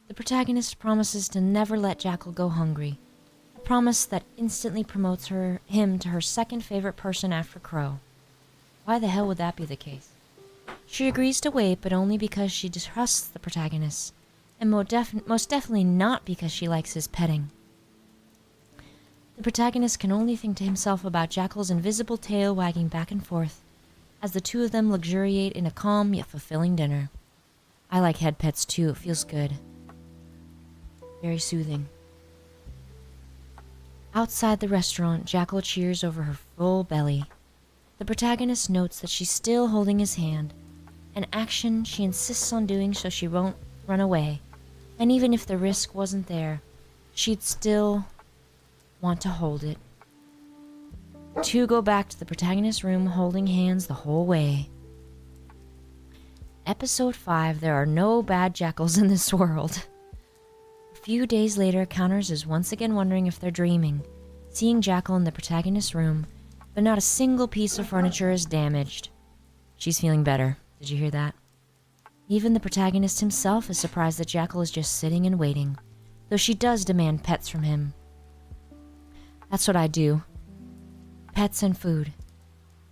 The protagonist promises to never let Jackal go hungry, a promise that instantly promotes him to her second favorite person after Crow. Why the hell would that be the case? She agrees to wait, but only because she distrusts the protagonist, and most definitely not because she likes his petting. The protagonist can only think to himself about Jackal's invisible tail wagging back and forth as the two of them luxuriate in a calm yet fulfilling dinner. I like head pets too, it feels good. Very soothing. Outside the restaurant, Jackal cheers over her full belly. The protagonist notes that she's still holding his hand, an action she insists on doing so she won't run away, and even if the risk wasn't there, she'd still want to hold it. The two go back to the protagonist's room holding hands the whole way. Episode 5, There Are No Bad Jackals in This World. A few days later, Counters is once again wondering if they're dreaming, seeing Jackal in the protagonist's room, but not a single piece of furniture is damaged. She's feeling better. Did you hear that? Even the protagonist himself is surprised that Jackal is just sitting and waiting, though she does demand pets from him. That's what I do. Pets and food.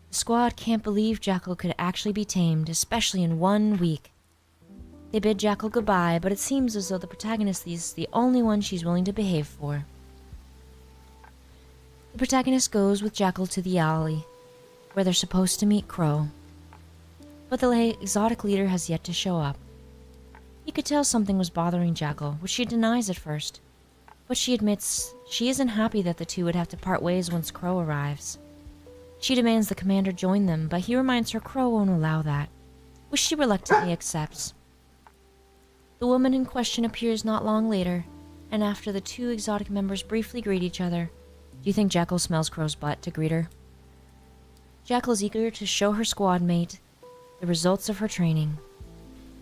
The squad can't believe Jackal could actually be tamed, especially in 1 week. They bid Jackal goodbye, but it seems as though the protagonist is the only one she's willing to behave for. The protagonist goes with Jackal to the alley, where they're supposed to meet Crow. But the exotic leader has yet to show up. You could tell something was bothering Jackal, which she denies at first, but she admits she isn't happy that the two would have to part ways once Crow arrives. She demands the commander join them, but he reminds her Crow won't allow that, which she reluctantly accepts. The woman in question appears not long later, and after the two exotic members briefly greet each other, do you think Jackal smells Crow's butt to greet her? Jackal is eager to show her squad mate the results of her training.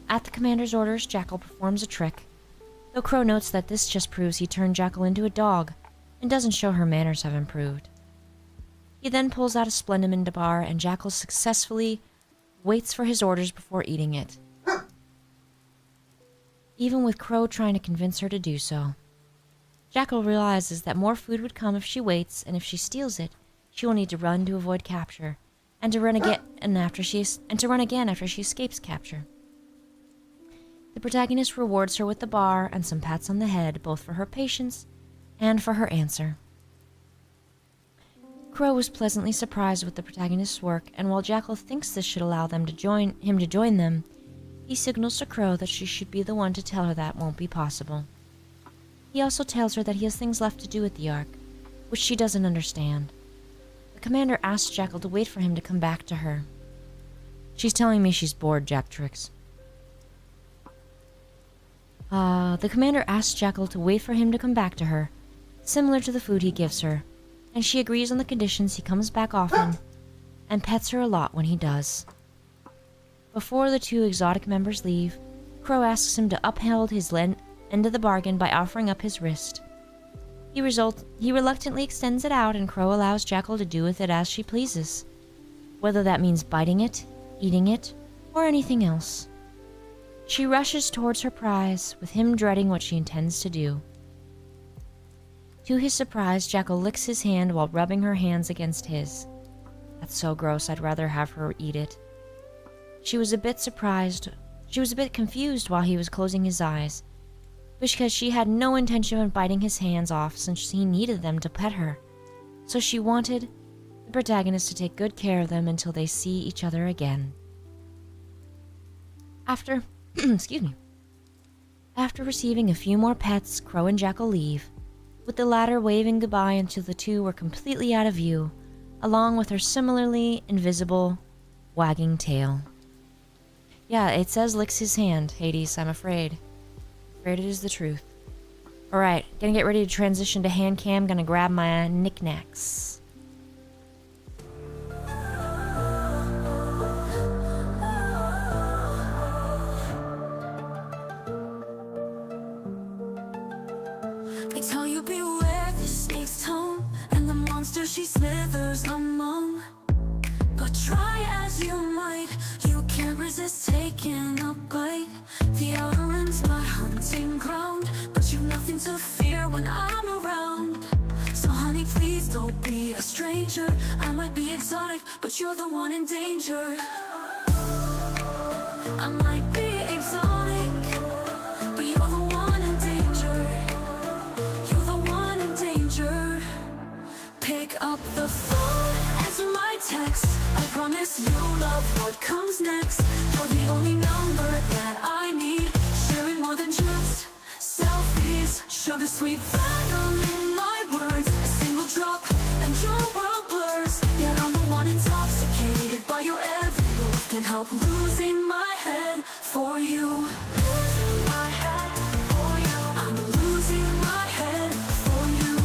At the commander's orders, Jackal performs a trick, though Crow notes that this just proves he turned Jackal into a dog and doesn't show her manners have improved. He then pulls out a Splendiman bar and Jackal successfully waits for his orders before eating it, even with Crow trying to convince her to do so. Jackal realizes that more food would come if she waits, and if she steals it, she will need to run to avoid capture, and to run again after she escapes capture. The protagonist rewards her with the bar and some pats on the head, both for her patience and for her answer. Crow was pleasantly surprised with the protagonist's work, and while Jackal thinks this should allow him to join them, he signals to Crow that she should be the one to tell her that won't be possible. He also tells her that he has things left to do at the Ark, which she doesn't understand. The commander asks Jackal to wait for him to come back to her. She's telling me she's bored, Jacktrix. The commander asks Jackal to wait for him to come back to her, similar to the food he gives her, and she agrees on the conditions he comes back often, and pets her a lot when he does. Before the two exotic members leave, Crow asks him to uphold his end of the bargain by offering up his wrist. He reluctantly extends it out, and Crow allows Jackal to do with it as she pleases, whether that means biting it, eating it, or anything else. She rushes towards her prize, with him dreading what she intends to do. To his surprise, Jackal licks his hand while rubbing her hands against his. That's so gross, I'd rather have her eat it. She was a bit confused while he was closing his eyes, because she had no intention of biting his hands off since he needed them to pet her, so she wanted the protagonist to take good care of them until they see each other again. After receiving a few more pets, Crow and Jackal leave, with the latter waving goodbye until the two were completely out of view, along with her similarly invisible, wagging tail. Yeah, it says licks his hand, Hades, I'm afraid. Afraid it is the truth. Alright, gonna get ready to transition to HANDCAM, gonna grab my knickknacks. They tell you beware the snake's tongue and the monster she slithers among. But try as you might, you can't resist taking a bite. The outer rim's my hunting ground, but you've nothing to fear when I'm around. So honey, please don't be a stranger. I might be exotic, but you're the one in danger. I might be exotic, but you're the one in danger. You're the one in danger. Pick up the phone, answer my text. I promise you'll love what comes next. You're the only number that I need. Sharing more than just selfies. Sugar sweet venom in my words. stop losing my head for you. Losing my head for you. I'm losing my head for you.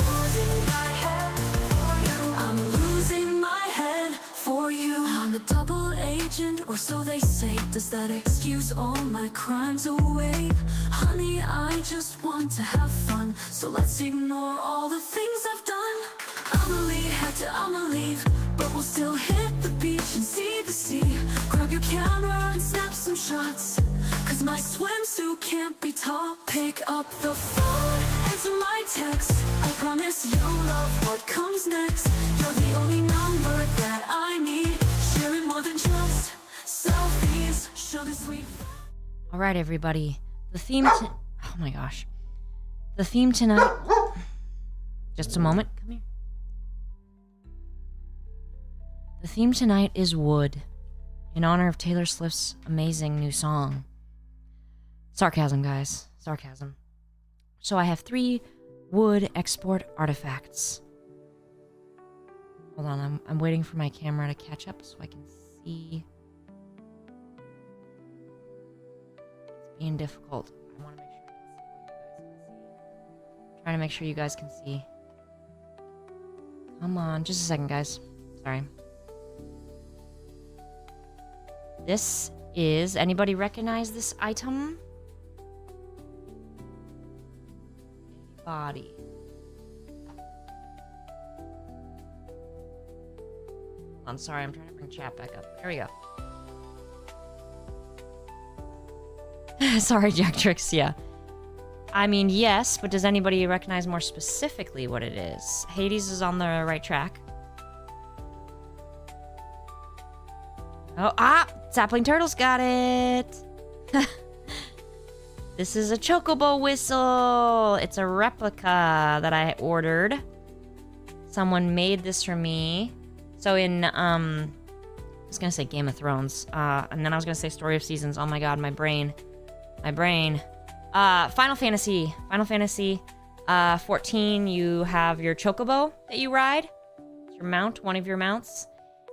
Losing my head for you. I'm losing my head for you. I'm a double agent, or so they say. Does that excuse all my crimes away? Honey, I just want to have fun, so let's ignore all the things I've done. I'ma leave, but we'll still hit the beach and see the sea. Grab your camera and snap some shots, cause my swimsuit can't be taught. Pick up the phone, answer my text. I promise you'll love what comes next. You're the only number that I need. Sharing more than just selfies. Show the sweet. All right, everybody. The theme oh my gosh. The theme tonight. Just a moment. Come here. The theme tonight is wood, in honor of Taylor Swift's amazing new song. Sarcasm, guys. Sarcasm. So I have 3 wood export artifacts. Hold on, I'm waiting for my camera to catch up so I can see. It's being difficult. I want to make sure I can see what you guys can see. I'm trying to make sure you guys can see. Come on, just a second, guys. Sorry. This is, anybody recognize this item? Body. I'm sorry, I'm trying to bring chat back up. There we go. Sorry, Jack Tricks, yeah. I mean, yes, but does anybody recognize more specifically what it is? Hades is on the right track. Oh, Sapling Turtles got it! This is a chocobo whistle! It's a replica that I ordered. Someone made this for me. So in, I was gonna say Game of Thrones, and then I was gonna say Story of Seasons. Oh my god, my brain. My brain. Final Fantasy 14, you have your chocobo that you ride. It's your mount, one of your mounts.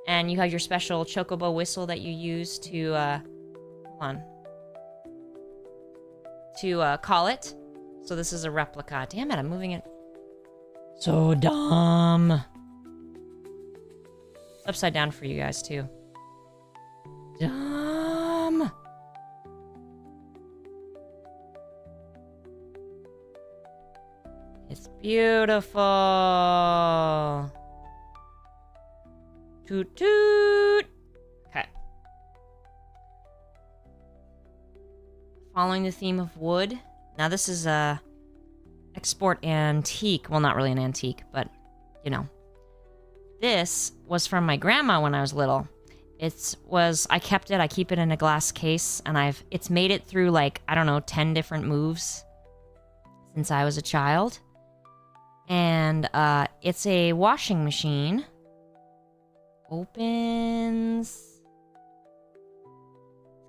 And you have your special chocobo whistle that you use to, hold on. To, call it. So this is a replica. Damn it, I'm moving it. So dumb. It's upside down for you guys, too. Dumb. It's beautiful. Toot toot. Okay. Following the theme of wood. Now this is a export antique. Well, not really an antique, but you know. This was from my grandma when I was little. I kept it. I keep it in a glass case, and it's made it through like, I don't know, 10 different moves since I was a child. And it's a washing machine. Opens.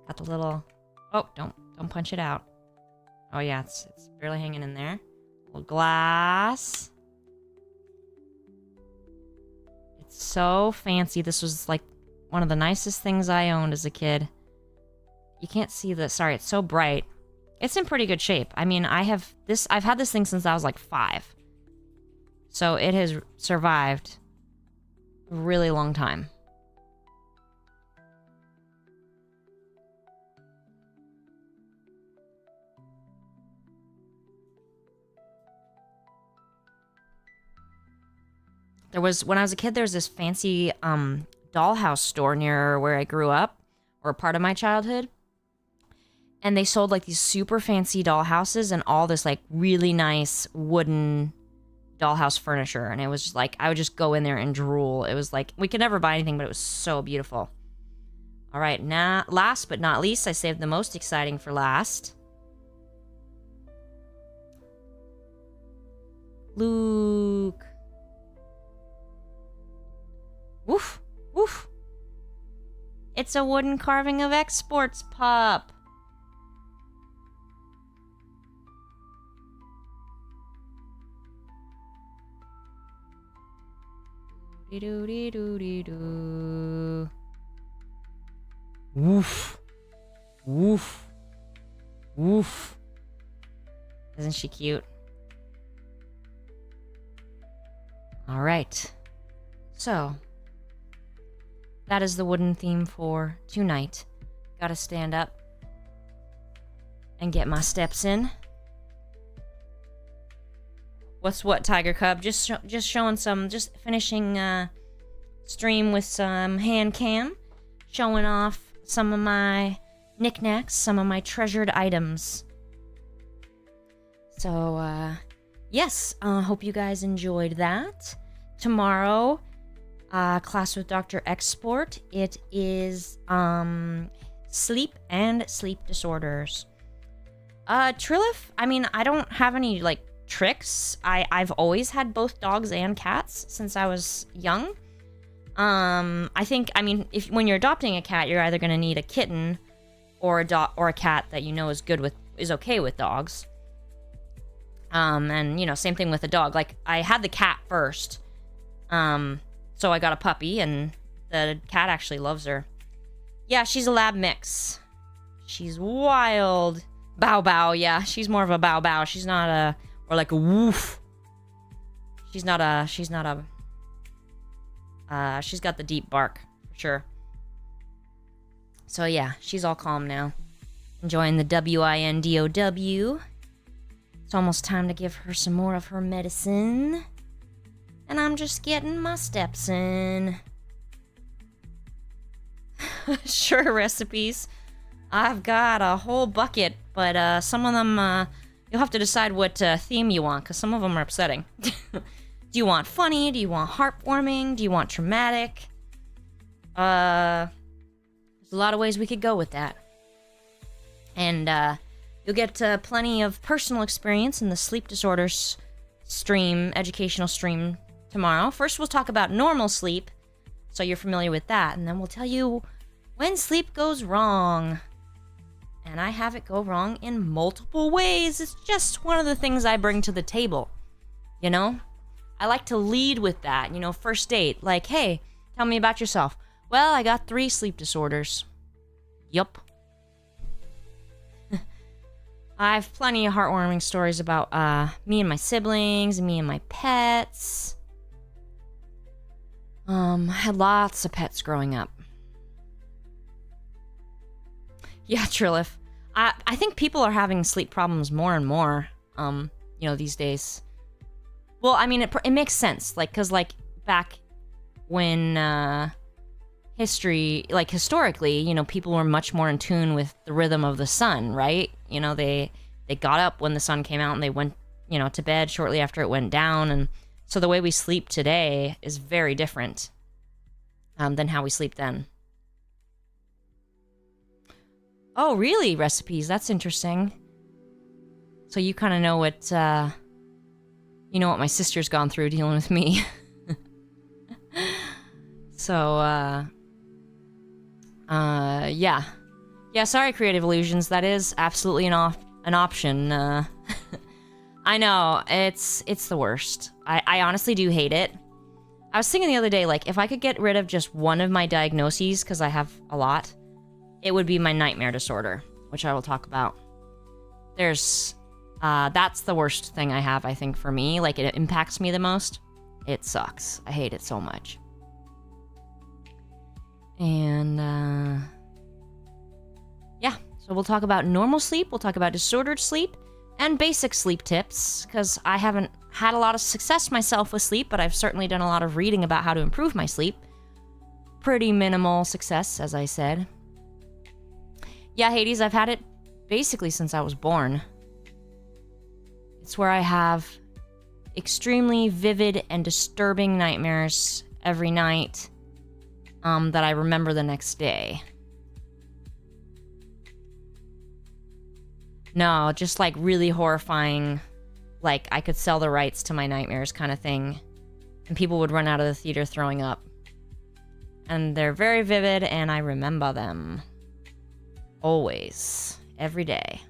Got the little. Oh, don't punch it out. Oh yeah, it's barely hanging in there. Little glass. It's so fancy. This was like one of the nicest things I owned as a kid. You can't see the. Sorry, it's so bright. It's in pretty good shape. I mean, I've had this thing since I was like 5. So it has survived a really long time. When I was a kid, there was this fancy dollhouse store near where I grew up, or part of my childhood. And they sold like these super fancy dollhouses and all this like really nice wooden dollhouse furniture. And it was just like, I would just go in there and drool. It was like, we could never buy anything, but it was so beautiful. All right, now, last but not least, I saved the most exciting for last. Luke. Woof, woof. It's a wooden carving of exports pup. Doo-dee-doo-dee-doo. Woof. Woof. Woof. Isn't she cute? Alright. So, that is the wooden theme for tonight. Gotta stand up and get my steps in. What's what, Tiger Cub? Just showing some, just finishing stream with some HANDCAM. Showing off some of my knickknacks, some of my treasured items. So, yes, hope you guys enjoyed that. Tomorrow, class with Dr. Export. It is sleep and sleep disorders. Trilith, I mean, I don't have any, like, tricks. I've always had both dogs and cats since I was young. I think, I mean, when you're adopting a cat, you're either going to need a kitten or a cat that you know is okay with dogs. And, you know, same thing with a dog. Like, I had the cat first. So I got a puppy, and the cat actually loves her. Yeah, she's a lab mix. She's wild. Bow bow, yeah. She's more of a bow bow. She's not a, or like a woof. She's got the deep bark, for sure. So yeah, she's all calm now. Enjoying the WINDOW. It's almost time to give her some more of her medicine. And I'm just getting my steps in. Sure, recipes. I've got a whole bucket, but some of them, you'll have to decide what theme you want, because some of them are upsetting. Do you want funny? Do you want heartwarming? Do you want traumatic? There's a lot of ways we could go with that. And you'll get plenty of personal experience in the sleep disorders stream, educational stream tomorrow. First, we'll talk about normal sleep, so you're familiar with that, and then we'll tell you when sleep goes wrong. And I have it go wrong in multiple ways. It's just one of the things I bring to the table, you know? I like to lead with that, you know, first date. Like, hey, tell me about yourself. Well, I got 3 sleep disorders. Yup. I have plenty of heartwarming stories about me and my siblings, and me and my pets. I had lots of pets growing up. Yeah, Trilith. I think people are having sleep problems more and more, you know, these days. Well, I mean, it makes sense, like, because, like, back when historically, you know, people were much more in tune with the rhythm of the sun, right? You know, they got up when the sun came out, and they went, you know, to bed shortly after it went down, and so the way we sleep today is very different than how we sleep then. Oh, really? Recipes? That's interesting. So you kind of know what, you know what my sister's gone through dealing with me. So, yeah. Yeah, sorry, Creative Illusions. That is absolutely an option. I know, it's the worst. I honestly do hate it. I was thinking the other day, like, if I could get rid of just one of my diagnoses, because I have a lot, it would be my nightmare disorder, which I will talk about. That's the worst thing I have, I think, for me. Like, it impacts me the most. It sucks. I hate it so much. And, yeah. So we'll talk about normal sleep, we'll talk about disordered sleep, and basic sleep tips, because I haven't had a lot of success myself with sleep, but I've certainly done a lot of reading about how to improve my sleep. Pretty minimal success, as I said. Yeah, Hades, I've had it basically since I was born. It's where I have extremely vivid and disturbing nightmares every night that I remember the next day. No, just like really horrifying, like I could sell the rights to my nightmares kind of thing. And people would run out of the theater throwing up. And they're very vivid and I remember them. Always. Every day.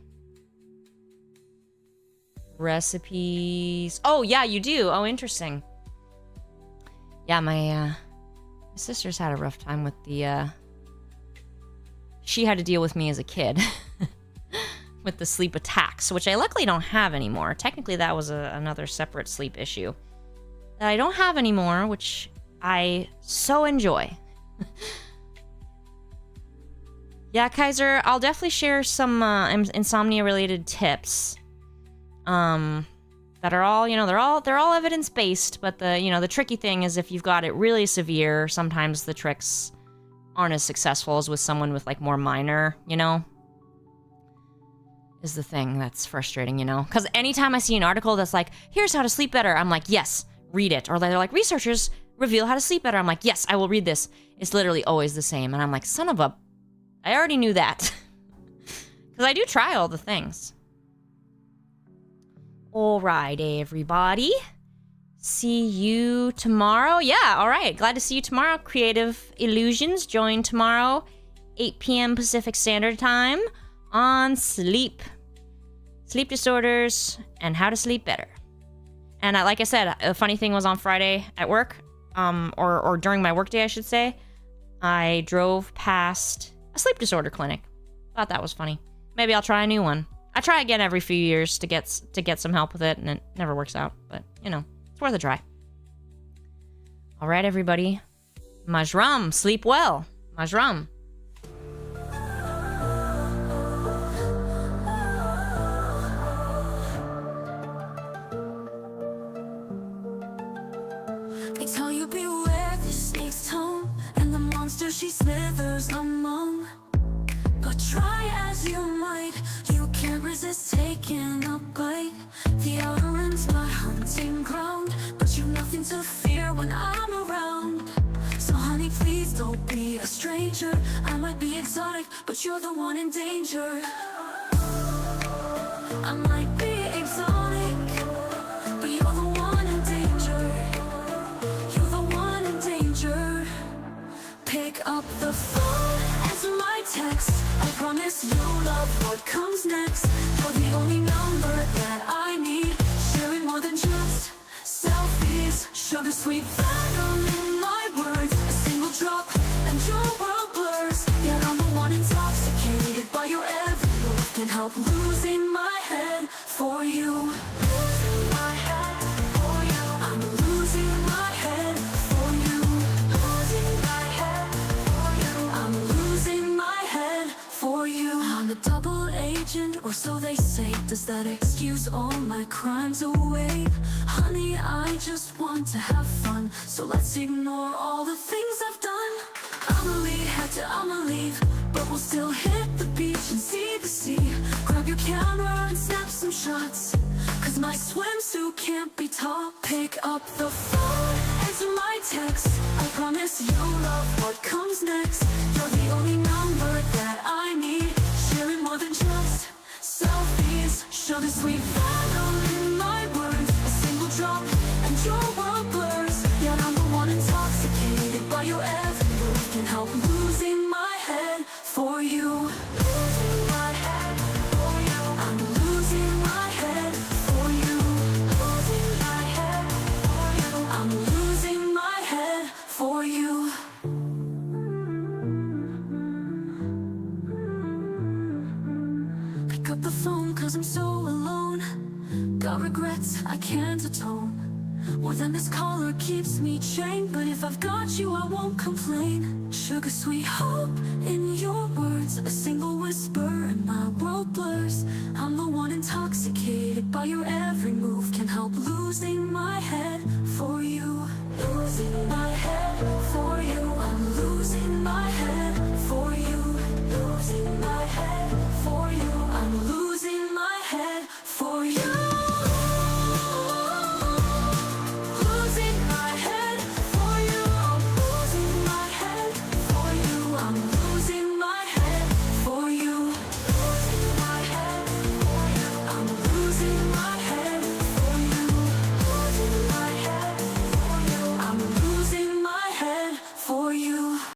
Recipes. Oh, yeah, you do. Oh, interesting. Yeah, my sister's had a rough time with the she had to deal with me as a kid with the sleep attacks, which I luckily don't have anymore. Technically, that was another separate sleep issue that I don't have anymore, which I so enjoy. Yeah, Kaiser, I'll definitely share some insomnia-related tips. That are all, you know, they're all evidence-based, but the tricky thing is if you've got it really severe, sometimes the tricks aren't as successful as with someone with like more minor, you know, is the thing that's frustrating, you know? Because anytime I see an article that's like, here's how to sleep better, I'm like, yes, read it. Or they're like, researchers reveal how to sleep better. I'm like, yes, I will read this. It's literally always the same. And I'm like, son of a... I already knew that. Because I do try all the things. Alright, everybody. See you tomorrow. Yeah, alright. Glad to see you tomorrow. Creative Illusions. Join tomorrow, 8 p.m. Pacific Standard Time on sleep disorders, and how to sleep better. And like I said, a funny thing was on Friday at work, or during my workday, I should say, I drove past a sleep disorder clinic. Thought that was funny. Maybe I'll try a new one. I try again every few years to get some help with it, and it never works out. But, you know, it's worth a try. All right, everybody. Majram, sleep well. Majram. They tell you beware the snake's tongue and the monster she slithers among. But try as you might, you can't resist taking a bite. The outer rim's my hunting ground, but you've nothing to fear when I'm around. So honey, please don't be a stranger. I might be exotic, but you're the one in danger. I might be exotic, but you're the one in danger. You're the one in danger. Pick up the phone, answer my text. I promise you'll love what comes next. You're the only number that I need. Sharing more than just selfies. Sugar sweet venom in my words. A single drop and your world blurs. Yet I'm the one intoxicated by your every move. Can't help losing my head for you. Losing my head for you. I'm losing my head for you. Losing my head for you. I'm losing my head for you. I'm a double agent, or so they say. Does that excuse all my crimes away? Honey, I just want to have fun, so let's ignore all the things I've done. I'ma leave, head to I'ma leave, but we'll still hit the beach and see the sea. Grab your camera and snap some shots, cause my swimsuit can't be taught. Pick up the phone, answer my text. I promise you'll love what comes next. You're the only number that I need. Sharing more than just selfies. Sugar sweet venom in my words. A single drop and your world blurs. Yet I'm the one intoxicated by your every move. Can't help losing my head for you. Losing my head for you. I'm losing my head for you. Losing my head for you. I'm losing my head for you. Pick up the phone cause I'm so alone. Got regrets I can't atone. More than this collar keeps me chained, but if I've got you I won't complain. Sugar sweet hope in your words. A single whisper and my world blurs. I'm the one intoxicated by your every move. Can't help losing my head for you. Losing my head